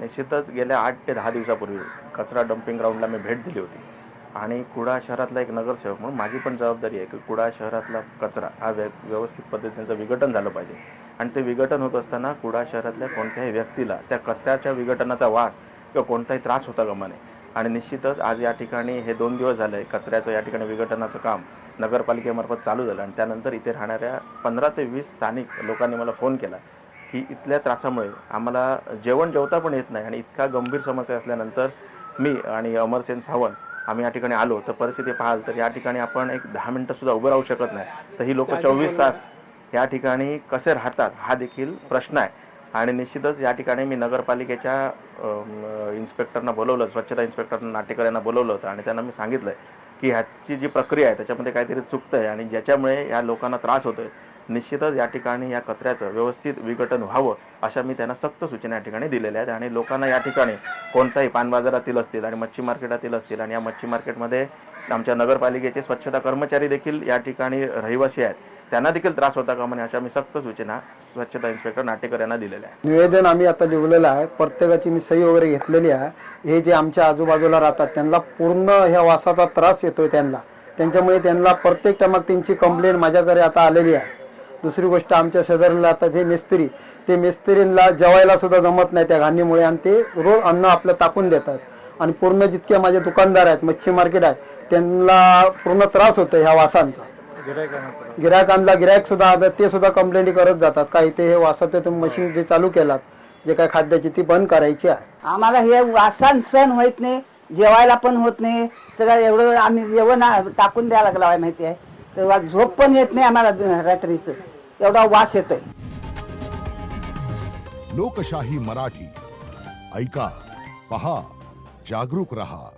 निश्चितच गेल्या 8 ते 10 दिवसापूर्वी कचरा डंपिंग ग्राउंडला मी भेट दिली होती आणि कुडाळ शहरातला एक नगरसेवक म्हणून माझी पण जबाबदारी आहे की कुडाळ शहरातला कचरा हा व्यवस्थित पद्धतीचं विघटन झालं पाहिजे आणि ते विघटन होत असताना कुडाळ शहरातल्या कोणत्याही व्यक्तीला त्या कचऱ्याच्या विघटनाचा वास किंवा कोणताही त्रास होता कामा नये. आणि निश्चितच आज या ठिकाणी हे 2 दिवस झाले कचऱ्याचं या ठिकाणी विघटनाचं काम नगरपालिकेमार्फत चालू झालं आणि त्यानंतर इथे राहणाऱ्या 15 ते 20 स्थानिक लोकांनी मला फोन केला की इथल्या त्रासामुळे आम्हाला जेवता पण येत नाही आणि इतका गंभीर समस्या असल्यानंतर मी आणि अमरसेन सावंत आम्ही या ठिकाणी आलो तर परिस्थिती पाहाल तर या ठिकाणी आपण एक 10 मिनिटं सुद्धा उभं राहू शकत नाही. तर ही लोक 24 तास या ठिकाणी कसे राहतात हा देखील प्रश्न आहे. आणि निश्चितच या ठिकाणी मी नगरपालिकेच्या इन्स्पेक्टरना बोलवलं, स्वच्छता इन्स्पेक्टर नाटेकर यांना बोलवलं होतं आणि त्यांना मी सांगितलं की ह्याची जी प्रक्रिया आहे त्याच्यामध्ये काहीतरी चुकतं आहे आणि ज्याच्यामुळे या लोकांना त्रास होतोय. निश्चितच या ठिकाणी या कचऱ्याचं व्यवस्थित विघटन व्हावं अशा मी त्यांना सक्त सूचना या ठिकाणी दिलेल्या आहेत. आणि लोकांना या ठिकाणी कोणत्याही पान बाजारातील असतील आणि मच्छी मार्केटातील असतील आणि या मच्छी मार्केटमध्ये आमच्या नगरपालिकेचे स्वच्छता कर्मचारी देखील या ठिकाणी रहिवासी आहेत, त्यांना देखील त्रास होता कामा नये अशा मी सक्त सूचना स्वच्छता इन्स्पेक्टर नाटेकर यांना दिलेल्या आहे. निवेदन आम्ही आता लिहिलेलं आहे, प्रत्येकाची मी सही वगैरे घेतलेली आहे. हे जे आमच्या आजूबाजूला राहतात त्यांना पूर्ण ह्या वासाचा त्रास येतोय त्यांच्यामुळे त्यांना प्रत्येक टायमात त्यांची कंप्लेंट माझ्याकडे आता आलेली आहे. दुसरी गोष्ट आमच्या शेजारीला आता ते मिस्त्रींना जेवायला सुद्धा जमत नाही त्या घाणीमुळे आणि ते रोज अन्न आपलं टाकून देतात आणि पूर्ण जितके माझे दुकानदार आहेत, मच्छी मार्केट आहे, त्यांना पूर्ण त्रास होतो ह्या वासांचा. गिरायक सुद्धा आता ते सुद्धा कंप्लेंट करत जातात का इथे हे वासाचं मशीन जे चालू केलात जे काय खाद्याची ती बंद करायची आहे. आम्हाला हे वासान सण होत नाही, जेवायला पण होत नाही. सगळं एवढं आम्ही जेवण टाकून द्यायला लागला माहिती आहे. तेव्हा झोप पण येत नाही आम्हाला रात्रीचं, एवढा वास येतोय. लोकशाही मराठी ऐका, पहा, जागरूक रहा.